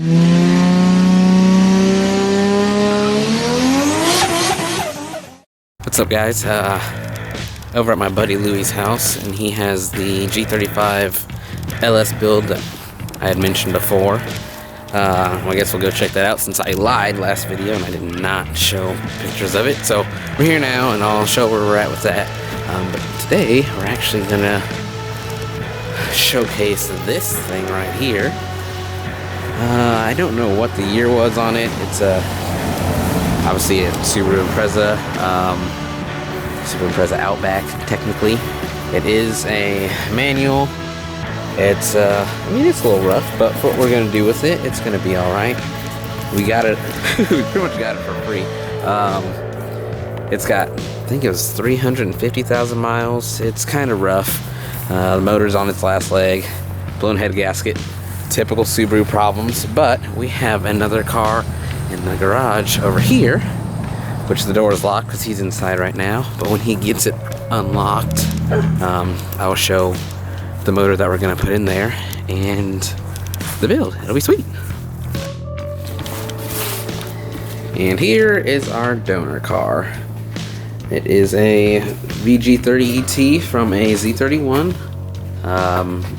What's up, guys? Over at my buddy Louie's house, and he has the G35 LS build that I had mentioned before. Well, I guess we'll go check that out since I lied last video and I did not show pictures of it. So we're here now, and I'll show where we're at with that. But today we're actually gonna showcase this thing right here. I don't know what the year was on it. It's obviously a Subaru Impreza, Subaru Impreza Outback. Technically, it is a manual. It's I mean, it's a little rough, but for what we're gonna do with it, it's gonna be all right. We got it. We pretty much got it for free. It's got, I think it was 350,000 miles. It's kind of rough. The motor's on its last leg, blown head gasket, typical Subaru problems. But we have another car in the garage over here, which the door is locked because he's inside right now. But when he gets it unlocked, I will show the motor that we're gonna put in there and the build. It'll be sweet. And here is our donor car. It is a VG30 ET from a Z31.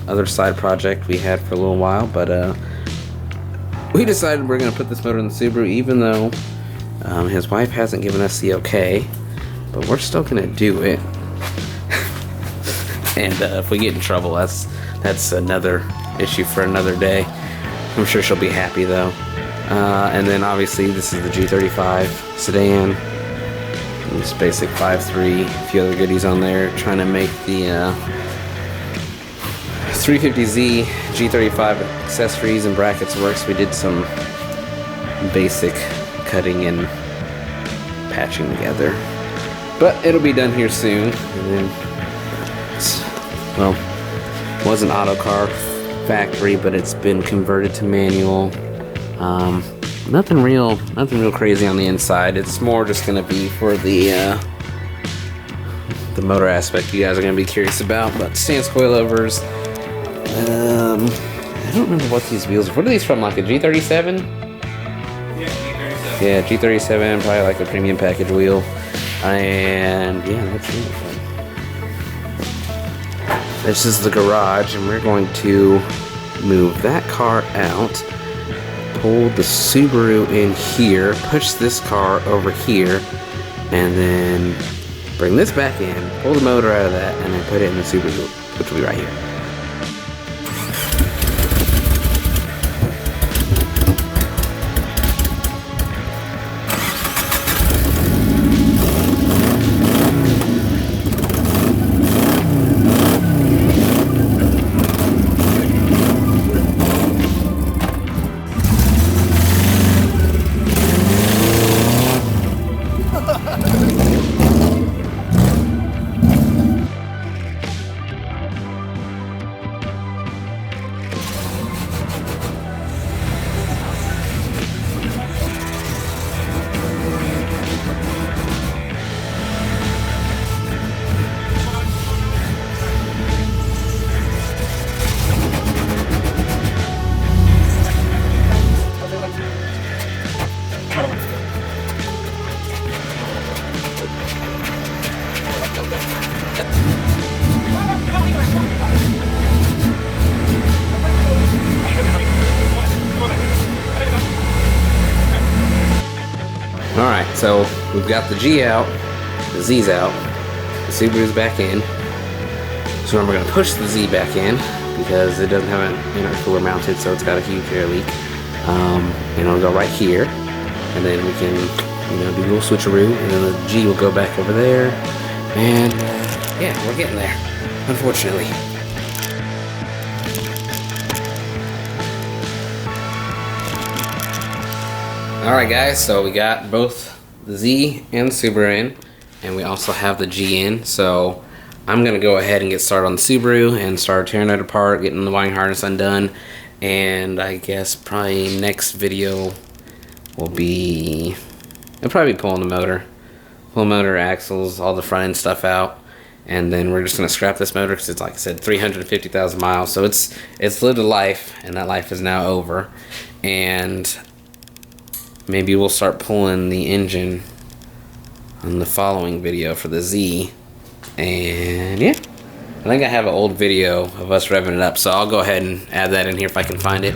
Other side project we had for a little while, but we decided we're gonna put this motor in the Subaru, even though his wife hasn't given us the okay, but we're still gonna do it. And if we get in trouble, that's another issue for another day. I'm sure she'll be happy though. And then obviously this is the G35 sedan. It's basic 5.3, a few other goodies on there. Trying to make the 350Z G35 accessories and brackets work. So we did some basic cutting and patching together. But it'll be done here soon. And then, well, was an auto car factory, but it's been converted to manual. Nothing real crazy on the inside. It's more just gonna be for the motor aspect you guys are gonna be curious about. But stance coilovers. I don't remember what these wheels are. What are these from? Like a G37? Yeah, G37. Yeah, G37, probably like a premium package wheel. And yeah, that's it. This is the garage, and we're going to move that car out, pull the Subaru in here, push this car over here, and then bring this back in, pull the motor out of that, and then put it in the Subaru, which will be right here. Alright, so we've got the G out, the Z's out, the Subaru's back in. So now we're going to push the Z back in because it doesn't have an intercooler mounted, so it's got a huge air leak. And it'll go right here, and then we can, do a little switcheroo, and then the G will go back over there. And yeah, we're getting there, unfortunately. Alright guys, so we got both the Z and the Subaru in, and we also have the G in, so I'm going to go ahead and get started on the Subaru and start tearing it apart, getting the wiring harness undone, and I guess probably next video will be, I'll probably be pulling the motor, axles, all the front end stuff out, and then we're just gonna scrap this motor because it's, like I said, 350,000 miles. So it's lived a life, and that life is now over. And maybe we'll start pulling the engine on the following video for the Z. And yeah, I think I have an old video of us revving it up, so I'll go ahead and add that in here if I can find it.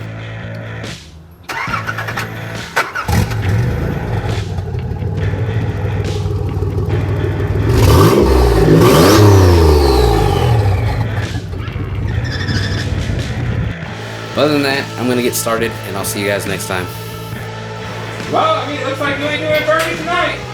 Other than that, I'm gonna get started, and I'll see you guys next time. Well, I mean, it looks like you ain't doing Bernie tonight.